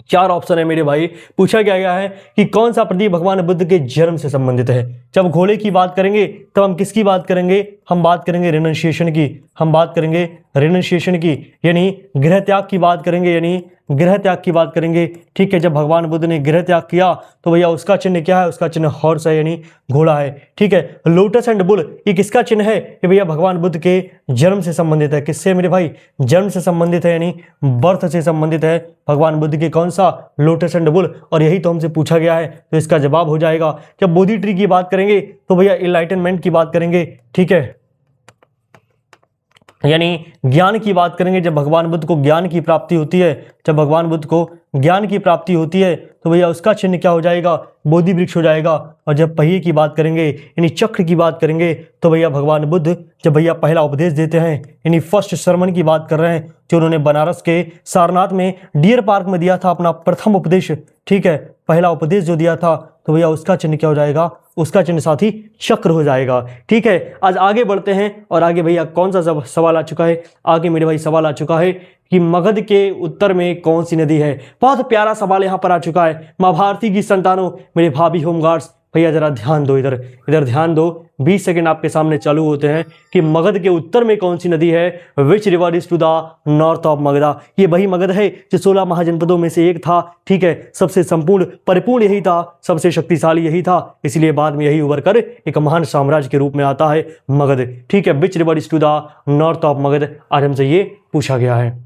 4 ऑप्शन है मेरे भाई। पूछा गया है कि कौन सा प्रतीक भगवान बुद्ध के जन्म से संबंधित है। जब घोड़े की बात करेंगे तब हम किसकी बात करेंगे? हम बात करेंगे रिनंसिएशन की, हम बात करेंगे रिनंसिएशन की, यानी गृह त्याग की बात करेंगे, यानी गृह त्याग की बात करेंगे। ठीक है, जब भगवान बुद्ध ने गृह त्याग किया तो भैया उसका चिन्ह क्या है? उसका चिन्ह हॉर्स है, यानी घोड़ा है। ठीक है, लोटस एंड बुल ये किसका चिन्ह है? ये भैया भगवान बुद्ध के जन्म से संबंधित है। किससे मेरे भाई? जन्म से संबंधित है, यानी बर्थ से संबंधित है भगवान बुद्ध के कौन सा? Lotus and bull. और यही तो हमसे पूछा गया है, तो इसका जवाब हो जाएगा। जब बोधि ट्री की बात करेंगे तो भैया इनलाइटनमेंट की बात करेंगे। ठीक है, यानी ज्ञान की बात करेंगे। जब भगवान बुद्ध को ज्ञान की प्राप्ति होती है, जब भगवान बुद्ध को ज्ञान की प्राप्ति होती है तो भैया उसका चिन्ह क्या हो जाएगा? बोधि वृक्ष हो जाएगा। और जब पहिए की बात करेंगे यानी चक्र की बात करेंगे तो भैया भगवान बुद्ध जब भैया पहला उपदेश देते हैं, यानी फर्स्ट सरमन की बात कर रहे हैं, जो उन्होंने बनारस के सारनाथ में डियर पार्क में दिया था अपना प्रथम उपदेश। ठीक है, पहला उपदेश जो दिया था तो भैया उसका चिन्ह क्या हो जाएगा? उसका चिन्ह साथी चक्र हो जाएगा। ठीक है, आज आगे बढ़ते हैं और आगे भैया कौन सा सवाल आ चुका है? आगे मेरे भाई सवाल आ चुका है कि मगध के उत्तर में कौन सी नदी है। बहुत प्यारा सवाल यहाँ पर आ चुका है। माँ भारती की संतानों, मेरे भाभी होमगार्ड्स, भैया जरा ध्यान दो, इधर इधर ध्यान दो। 20 सेकंड आपके सामने चालू होते हैं कि मगध के उत्तर में कौन सी नदी है। Which river is to the north of Magadha. ये वही मगध है जो 16 महाजनपदों में से एक था। ठीक है, सबसे संपूर्ण परिपूर्ण यही था, सबसे शक्तिशाली यही था, इसलिए बाद में यही उभर कर एक महान साम्राज्य के रूप में आता है मगध। ठीक है, which river is to the north of Magadh आज हमसे ये पूछा गया है।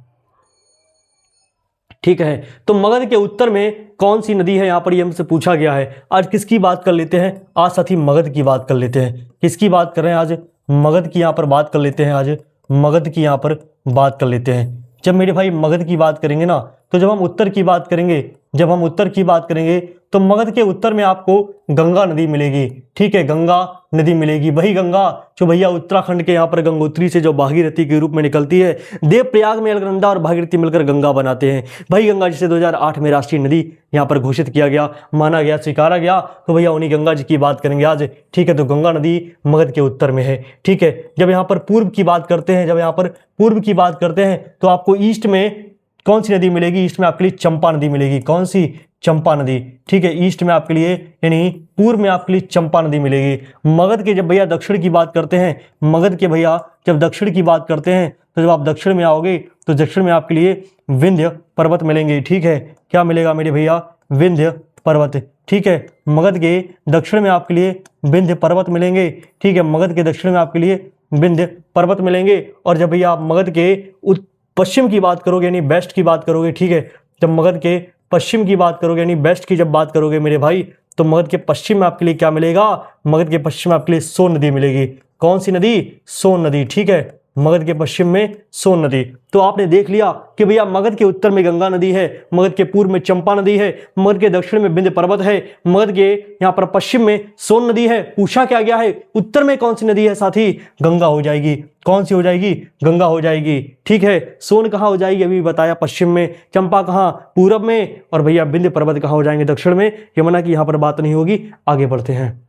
ठीक है, तो मगध के उत्तर में कौन सी नदी है, यहां पर ये हमसे पूछा गया है। आज किसकी बात कर लेते हैं, आज साथी मगध की बात कर लेते हैं। किसकी बात कर रहे हैं आज, मगध की यहां पर बात कर लेते हैं। आज मगध की यहां पर बात कर लेते हैं। जब मेरे भाई मगध की बात करेंगे ना, तो जब हम उत्तर की बात करेंगे, जब हम उत्तर की बात करेंगे तो मगध के उत्तर में आपको गंगा नदी मिलेगी। ठीक है, गंगा नदी मिलेगी, वही गंगा जो भैया उत्तराखंड के यहाँ पर गंगोत्री से जो भागीरथी के रूप में निकलती है। देवप्रयाग में अलकनंदा और भागीरथी मिलकर गंगा बनाते हैं। वही गंगा जिसे 2008 में राष्ट्रीय नदी यहाँ पर घोषित किया गया, माना गया, स्वीकारा गया, तो भैया उन्हीं गंगा जी की बात करेंगे आज। ठीक है, तो गंगा नदी मगध के उत्तर में है। ठीक है, जब यहाँ पर पूर्व की बात करते हैं, जब यहाँ पर पूर्व की बात करते हैं तो आपको ईस्ट में कौन सी नदी मिलेगी, ईस्ट में आपके लिए चंपा नदी मिलेगी। कौन सी, चंपा नदी। ठीक है, ईस्ट में आपके लिए यानी पूर्व में आपके लिए चंपा नदी मिलेगी। मगध के जब भैया दक्षिण की बात करते हैं, मगध के भैया जब दक्षिण की बात करते हैं तो जब आप दक्षिण में आओगे तो दक्षिण में आपके लिए विंध्य पर्वत मिलेंगे। ठीक है, क्या मिलेगा मेरे भैया, विंध्य पर्वत। ठीक है, मगध के दक्षिण में आपके लिए विंध्य पर्वत मिलेंगे। ठीक है, मगध के दक्षिण में आपके लिए विंध्य पर्वत मिलेंगे। और जब भैया आप मगध के पश्चिम की बात करोगे यानी वेस्ट की बात करोगे, ठीक है, जब मगध के पश्चिम की बात करोगे यानी वेस्ट की जब बात करोगे मेरे भाई, तो मगध के पश्चिम में आपके लिए क्या मिलेगा, मगध के पश्चिम में आपके लिए सोन नदी मिलेगी। कौन सी नदी, सोन नदी। ठीक है, मगध के पश्चिम में सोन नदी। तो आपने देख लिया कि भैया मगध के उत्तर में गंगा नदी है, मगध के पूर्व में चंपा नदी है, मगध के दक्षिण में विंध्य पर्वत है, मगध के यहाँ पर पश्चिम में सोन नदी है। पूछा क्या गया है, उत्तर में कौन सी नदी है साथी, गंगा हो जाएगी। कौन सी हो जाएगी, गंगा हो जाएगी। ठीक है, सोन कहाँ हो जाएगी अभी बताया, पश्चिम में, चंपा कहाँ, पूरब में, और भैया विंध्य पर्वत कहाँ हो जाएंगे, दक्षिण में। यमुना की यहाँ पर बात नहीं होगी। आगे बढ़ते हैं,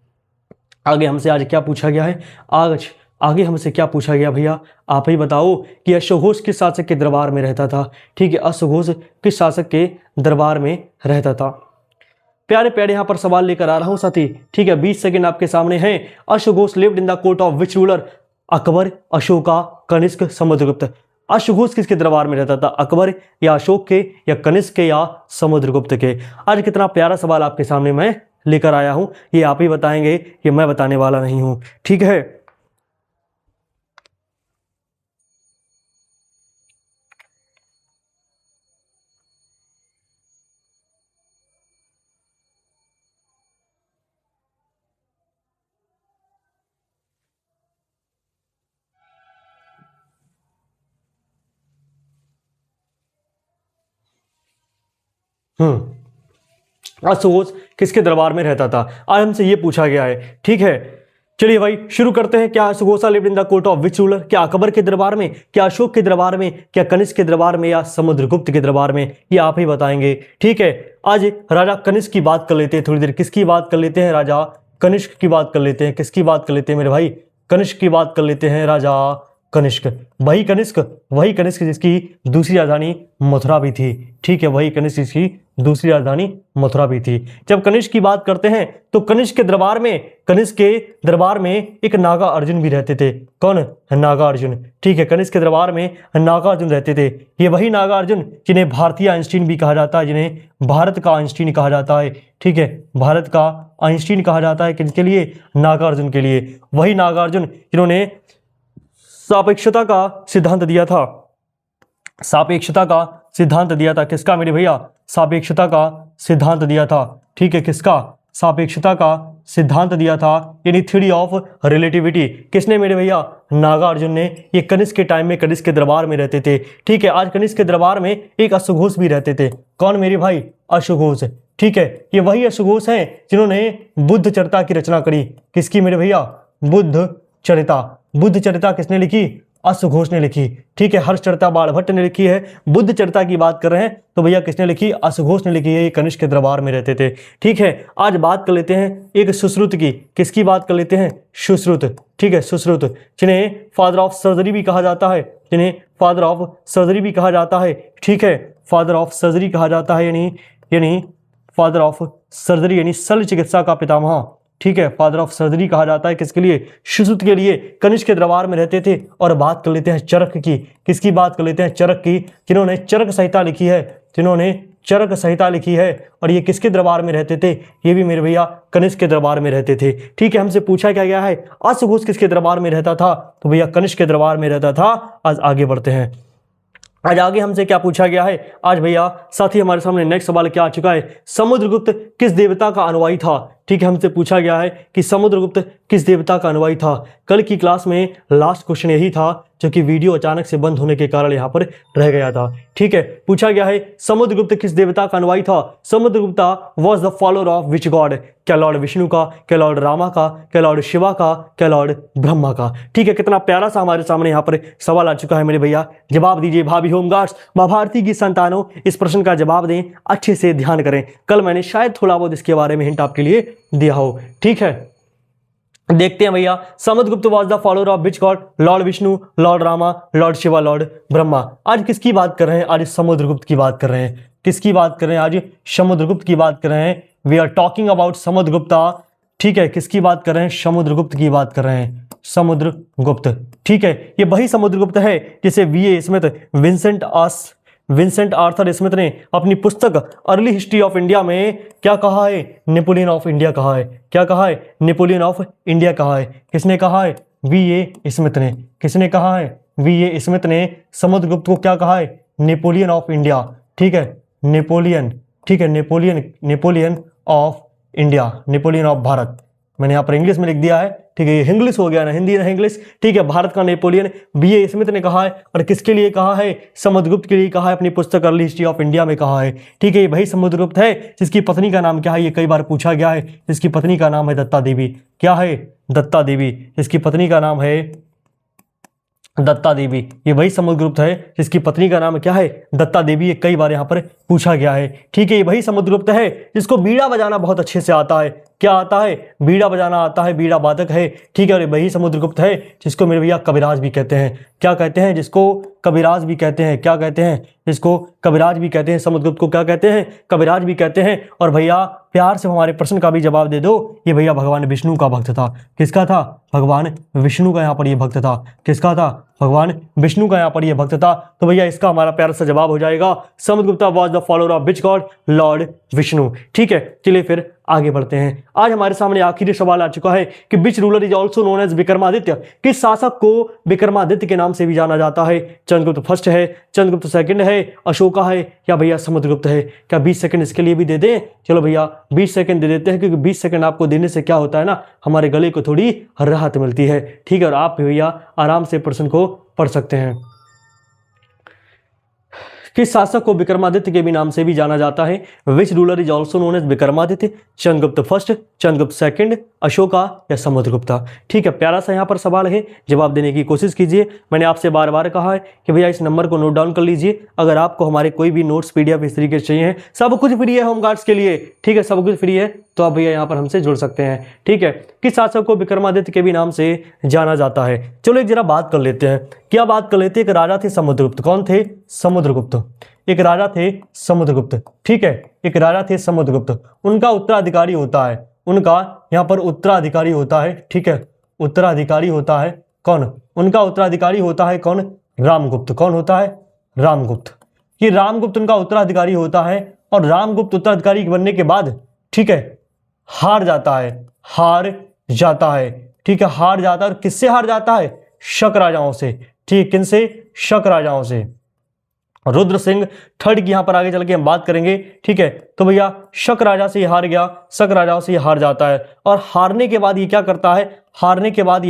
आगे हमसे आज क्या पूछा गया है, आज आगे हमसे क्या पूछा गया भैया, आप ही बताओ कि अश्वघोष किस शासक के दरबार में रहता था। ठीक है, अश्वघोष किस शासक के दरबार में रहता था। प्यारे प्यारे यहाँ पर सवाल लेकर आ रहा हूँ साथी। ठीक है, 20 सेकंड आपके सामने हैं। अश्वघोष lived in the court of which ruler, Akbar, Ashoka, Kanishka, Samudragupta. अश्वघोष किसके दरबार में रहता था, अकबर या अशोक के या कनिष्क के या समुद्रगुप्त के। आज कितना प्यारा सवाल आपके सामने मैं लेकर आया हूं, ये आप ही बताएंगे, ये मैं बताने वाला नहीं हूं। ठीक है, अश्वघोष किसके दरबार में रहता था, आज हमसे ये पूछा गया है। ठीक है, चलिए भाई शुरू करते हैं। क्या अश्वघोष lived in the court of which ruler, क्या अकबर के दरबार में, क्या अशोक के दरबार में, क्या कनिष्क के दरबार में, या समुद्रगुप्त के दरबार में, ये आप ही बताएंगे। ठीक है, आज राजा कनिष्क की बात कर लेते हैं थोड़ी देर। किसकी बात कर लेते हैं, राजा कनिष्क की बात कर लेते हैं। किसकी बात कर लेते हैं मेरे भाई, कनिष्क की बात कर लेते हैं, राजा कनिष्क। वही कनिष्क जिसकी दूसरी राजधानी मथुरा भी थी। ठीक है, वही कनिष्क जिसकी दूसरी राजधानी मथुरा भी थी। जब कनिष्क की बात करते हैं तो कनिष्क के दरबार में एक नागा अर्जुन भी रहते थे। कौन, नागा अर्जुन। ठीक है, कनिष्क के दरबार में नागा अर्जुन रहते थे। ये वही नागा अर्जुन जिन्हें भारतीय आइंस्टीन भी कहा जाता है, जिन्हें भारत का आइंस्टीन कहा जाता है। ठीक है, भारत का आइंस्टीन कहा जाता है किसके लिए, नागा अर्जुन के लिए। वही नागा अर्जुन जिन्होंने सापेक्षता का सिद्धांत दिया था, सापेक्षता का सिद्धांत दिया था। किसका मेरे भैया, सापेक्षता का सिद्धांत दिया था। ठीक है, किसका, सापेक्षता का सिद्धांत दिया था, यानी थ्योरी ऑफ रिलेटिविटी। किसने मेरे भैया, नागार्जुन ने। ये कनिष्क के टाइम में कनिष्क के दरबार में रहते थे। ठीक है, आज कनिष्क के दरबार में एक अश्वघोष भी रहते थे। कौन मेरे भाई, अश्वघोष। ठीक है, ये वही अश्वघोष हैं जिन्होंने बुद्ध चरिता की रचना करी। किसकी मेरे भैया, बुद्ध चरिता। बुद्ध चरिता किसने लिखी, अश्वघोष ने लिखी। ठीक है, हर्ष चरिता बाणभट्ट ने लिखी है। बुद्ध चरिता की बात कर रहे हैं तो भैया किसने लिखी, अश्वघोष ने लिखी है। ये कनिष्क के दरबार में रहते थे। ठीक है, आज बात कर लेते हैं एक सुश्रुत की। किसकी बात कर लेते हैं, सुश्रुत। ठीक है, सुश्रुत जिन्हें फादर ऑफ सर्जरी भी कहा जाता है। जिन्हें फादर ऑफ सर्जरी भी कहा जाता है। ठीक है, फादर ऑफ सर्जरी कहा जाता है, यानी फादर ऑफ सर्जरी यानी शल्य चिकित्सा का पितामह। ठीक है, फादर ऑफ सर्जरी कहा जाता है किसके लिए? शिशुत्व के लिए। कनिष्क के दरबार में रहते थे। और बात कर लेते हैं चरक की। किसकी बात कर लेते हैं? चरक की, जिन्होंने चरक संहिता लिखी है, जिन्होंने चरक संहिता लिखी है। और ये किसके दरबार में रहते थे? ये भी मेरे भैया कनिष्क के दरबार में रहते थे। ठीक है, हमसे पूछा क्या गया है अश्वघोष किसके दरबार में रहता था? तो भैया कनिष्क के दरबार में रहता था। आज आगे बढ़ते हैं। आज आगे हमसे क्या पूछा गया है? आज भैया साथी हमारे सामने नेक्स्ट सवाल क्या आ चुका है? समुद्रगुप्त किस देवता का अनुयायी था? ठीक है, हमसे पूछा गया है कि समुद्रगुप्त किस देवता का अनुयायी था। कल की क्लास में लास्ट क्वेश्चन यही था, जो कि वीडियो अचानक से बंद होने के कारण यहाँ पर रह गया था। ठीक है, पूछा गया है समुद्रगुप्त किस देवता का अनुयायी था? Samudragupta was the follower of which God? क्या लॉर्ड विष्णु का, क्या लॉर्ड रामा का, क्या लॉर्ड शिवा का, क्या लॉर्ड ब्रह्मा का? ठीक है, कितना प्यारा सा हमारे सामने यहाँ पर सवाल आ चुका है मेरे भैया। जवाब दीजिए भाभी होमगार्ड्स, माँ भारती की संतानों, इस प्रश्न का जवाब दें, अच्छे से ध्यान करें। कल मैंने शायद थोड़ा बहुत इसके बारे में हिंट आपके लिए दिया हो। ठीक है, देखते हैं भैया। Samudragupta was the follower of which God? Lord Vishnu, Lord Rama, Lord Shiva, Lord Brahma. आज किसकी बात कर रहे हैं? आज समुद्रगुप्त की बात कर रहे हैं। किसकी बात कर रहे हैं? आज समुद्रगुप्त की बात कर रहे हैं। We are talking about Samudragupta. ठीक है, किसकी बात कर रहे हैं? समुद्रगुप्त की बात कर रहे हैं। समुद्रगुप्त। ठीक है, ये वही समुद्रगुप्त है जिसे VA. Smith, Vincent Arthur Smith ने अपनी पुस्तक अर्ली हिस्ट्री ऑफ इंडिया में क्या कहा है? नेपोलियन ऑफ इंडिया कहा है। क्या कहा है? नेपोलियन ऑफ इंडिया कहा है। किसने कहा है? वी.ए. स्मिथ ने। किसने कहा है? वी.ए. स्मिथ ने समुद्रगुप्त को क्या कहा है? Napoleon of India. ठीक है, नेपोलियन। ठीक है, Napoleon of India, Napoleon of Bharat. मैंने यहाँ पर इंग्लिश में लिख दिया है। ठीक है, ये इंग्लिश हो गया ना, हिंदी ना इंग्लिश। ठीक है, भारत का नेपोलियन वी.ए. स्मिथ ने कहा है। और किसके लिए कहा है? समुद्रगुप्त के लिए कहा है, अपनी पुस्तक अर्ली हिस्ट्री ऑफ इंडिया में कहा है। ठीक है, ये वही समुद्रगुप्त है जिसकी पत्नी का नाम क्या है? ये कई बार पूछा गया है। जिसकी पत्नी का नाम है दत्ता देवी। क्या है? दत्ता देवी। जिसकी पत्नी का नाम है दत्ता देवी। ये वही समुद्रगुप्त है जिसकी पत्नी का नाम क्या है? दत्ता देवी। ये कई बार यहाँ पर पूछा गया है। ठीक है, ये वही समुद्रगुप्त है जिसको बीड़ा बजाना बहुत अच्छे से आता है। क्या आता है? बीड़ा बजाना आता है, बीड़ा वादक है। ठीक है, और वही समुद्रगुप्त है जिसको मेरे भैया कविराज भी कहते हैं। क्या कहते हैं? जिसको कविराज भी कहते हैं। क्या कहते हैं? जिसको कविराज भी कहते हैं। समुद्रगुप्त को क्या कहते हैं? कविराज भी कहते हैं। और भैया प्यार से हमारे प्रश्न का भी जवाब दे दो। ये भैया भगवान विष्णु का भक्त था। किसका था? भगवान विष्णु का यहाँ पर ये भक्त था। किसका था? भगवान विष्णु का यहाँ पर ये भक्त था। तो भैया इसका हमारा प्यारा सा जवाब हो जाएगा Samudragupta was the follower of which God? Lord Vishnu. ठीक है, चलिए फिर आगे बढ़ते हैं। आज हमारे सामने आखिरी सवाल आ चुका है कि which ruler is also known as Vikramaditya? किस शासक को विक्रमादित्य के नाम से भी जाना जाता है? चंद्रगुप्त फर्स्ट है, चंद्रगुप्त सेकंड है, अशोका है, या भैया समुद्रगुप्त है? क्या 20 सेकंड इसके लिए भी दे दें? चलो भैया 20 सेकंड दे देते हैं, क्योंकि 20 सेकंड आपको देने से क्या होता है ना, हमारे गले को थोड़ी राहत मिलती है। ठीक है, और आप भैया आराम से प्रश्न को पढ़ सकते हैं। किस शासक को विक्रमादित्य के भी नाम से भी जाना जाता है? Which ruler is also known as Vikramaditya? Chandragupta first, Chandragupta second, Ashoka, या समुद्रगुप्ता? ठीक है, प्यारा सा यहाँ पर सवाल है, जवाब देने की कोशिश कीजिए। मैंने आपसे बार बार कहा है कि भैया इस नंबर को नोट डाउन कर लीजिए। अगर आपको हमारे कोई भी नोट्स PDF इस तरीके से चाहिए, सब कुछ फ्री है होमगार्ड्स के लिए। ठीक है, सब कुछ फ्री है, तो आप भैया यहाँ पर हमसे जुड़ सकते हैं। ठीक है, किस शासक को विक्रमादित्य के भी नाम से जाना जाता है? चलो एक जरा बात कर लेते हैं। क्या बात कर लेते हैं? एक राजा थे समुद्रगुप्त। कौन थे? समुद्रगुप्त। एक राजा थे समुद्रगुप्त। ठीक है, एक राजा थे समुद्रगुप्त। उनका उत्तराधिकारी होता है, उनका यहाँ पर उत्तराधिकारी होता है। ठीक है, उत्तराधिकारी होता है कौन? उनका उत्तराधिकारी होता है कौन? रामगुप्त। कौन होता है? रामगुप्त। ये रामगुप्त उनका उत्तराधिकारी होता है। और रामगुप्त उत्तराधिकारी बनने के बाद, ठीक है, हार जाता है। हार जाता है। ठीक है, हार जाता है। और किससे हार जाता है? शक राजाओं से। ठीक, किनसे? शक राजाओं से। रुद्र सिंह थर्ड की यहां पर आगे चल के हम बात करेंगे। ठीक है, तो भैया शक राजा से ये हार गया, शक राजाओं से ये हार जाता है। और हारने के बाद ये क्या करता है? हारने के बाद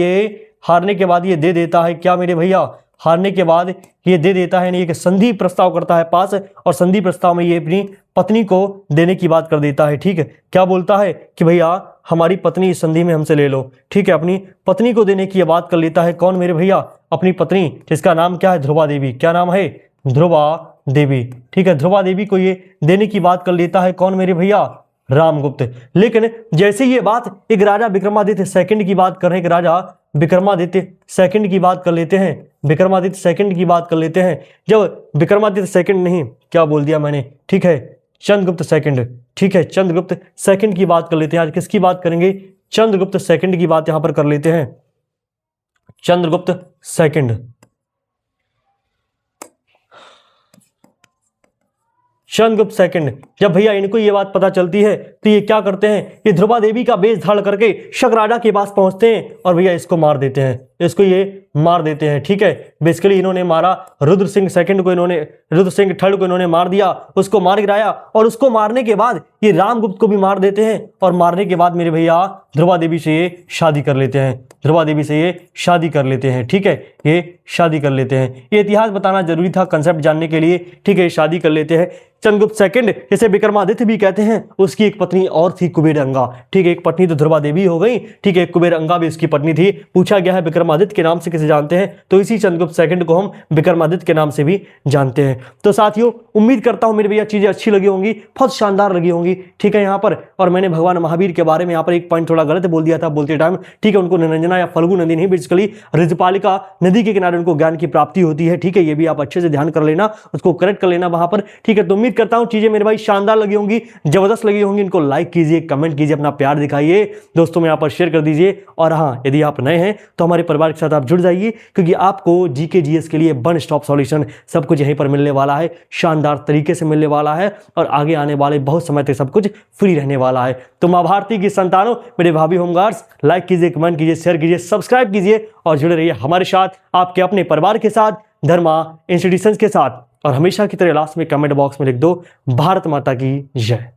ये दे देता है, क्या मेरे भैया? हारने के बाद ये दे देता है, नहीं कि संधि प्रस्ताव करता है पास, और संधि प्रस्ताव में ये अपनी पत्नी को देने की बात कर देता है। ठीक है, क्या बोलता है कि भैया हमारी पत्नी इस संधि में हमसे ले लो। ठीक है, अपनी पत्नी को देने की बात कर लेता है। कौन मेरे भैया? अपनी पत्नी, जिसका नाम क्या है? ध्रुवा देवी। क्या नाम है? ध्रुवा देवी। ठीक है, ध्रुवा देवी को ये देने की बात कर लेता है। कौन मेरे भैया? रामगुप्त। लेकिन जैसे ये बात एक राजा विक्रमादित्य सेकंड की बात कर रहे हैं, एक राजा विक्रमादित्य सेकंड की बात कर लेते हैं। विक्रमादित्य सेकंड की बात कर लेते हैं। जब विक्रमादित्य सेकंड नहीं, क्या बोल दिया मैंने, ठीक है, चंद्रगुप्त सेकंड, ठीक है, चंद्रगुप्त सेकंड की बात कर लेते हैं। आज किसकी बात करेंगे, चंद्रगुप्त सेकंड की बात यहां पर कर लेते हैं। चंद्रगुप्त सेकंड, चंद्रगुप्त सेकंड, जब भैया इनको ये बात पता चलती है तो ये क्या करते हैं, ये ध्रुवा देवी का बेस धारण करके शक राजा के पास पहुंचते हैं और भैया इसको मार देते हैं, इसको ये मार देते हैं। ठीक है, बेसिकली इन्होंने मारा रुद्र सिंह सेकंड को, इन्होंने रुद्र सिंह थर्ड को इन्होंने मार दिया, उसको मार गिराया और उसको मारने के बाद ये रामगुप्त को भी मार देते हैं और मारने के बाद मेरे भैया ध्रुवा देवी से ये शादी कर लेते हैं, ध्रुवा देवी से ये शादी कर लेते हैं। ठीक है, ये शादी कर लेते हैं। ये इतिहास बताना जरूरी था कंसेप्ट जानने के लिए। ठीक है, ये शादी कर लेते हैं। चंद्रगुप्त सेकंड, जिसे विक्रमादित्य भी कहते हैं, उसकी एक पत्नी और थी कुबेर अंगा। ठीक है, एक पत्नी तो ध्रुवा देवी हो गई, ठीक है, कुबेर अंगा भी उसकी पत्नी थी। पूछा गया है विक्रमादित्य के नाम से किसे जानते हैं, तो इसी चंद्रगुप्त सेकंड को हम विक्रमादित्य के नाम से भी जानते हैं। तो साथियों, उम्मीद करता हूं मेरे भैया चीजें अच्छी लगी होंगी, बहुत शानदार लगी होंगी। ठीक है, यहाँ पर और मैंने भगवान महावीर के बारे में यहाँ पर एक पॉइंट थोड़ा गलत बोल दिया था बोलते टाइम। ठीक है, उनको निरंजना या फल्गु नदी नहीं, बेसिकली ऋतुपालिका नदी के किनारे उनको ज्ञान की प्राप्ति होती है। ठीक है, ये भी आप अच्छे से ध्यान कर लेना, उसको करेक्ट कर लेना वहां पर। ठीक है, तो उम्मीद करता हूं चीजें मेरे भाई शानदार लगी होंगी, जबरदस्त लगी होंगी। इनको लाइक कीजिए, कमेंट कीजिए, अपना प्यार दिखाइए, दोस्तों में यहाँ पर शेयर कर दीजिए। और हाँ, यदि आप नए हैं तो हमारे परिवार के साथ आप जुड़ जाइए, क्योंकि आपको जीके जीएस के लिए वन स्टॉप सॉल्यूशन सब कुछ यहीं पर मिलने वाला है, शानदार तरीके से मिलने वाला है और आगे आने वाले बहुत समय तक सब कुछ फ्री रहने वाला है। तो मां भारती की संतानों, मेरे भाभी होमगार्ड्स, लाइक कीजिए, कमेंट कीजिए, शेयर कीजिए, सब्सक्राइब कीजिए और जुड़े रहिए हमारे साथ, आपके अपने परिवार के साथ, धर्मा इंस्टीट्यूशंस के साथ। और हमेशा की तरह लास्ट में कमेंट बॉक्स में लिख दो, भारत माता की जय।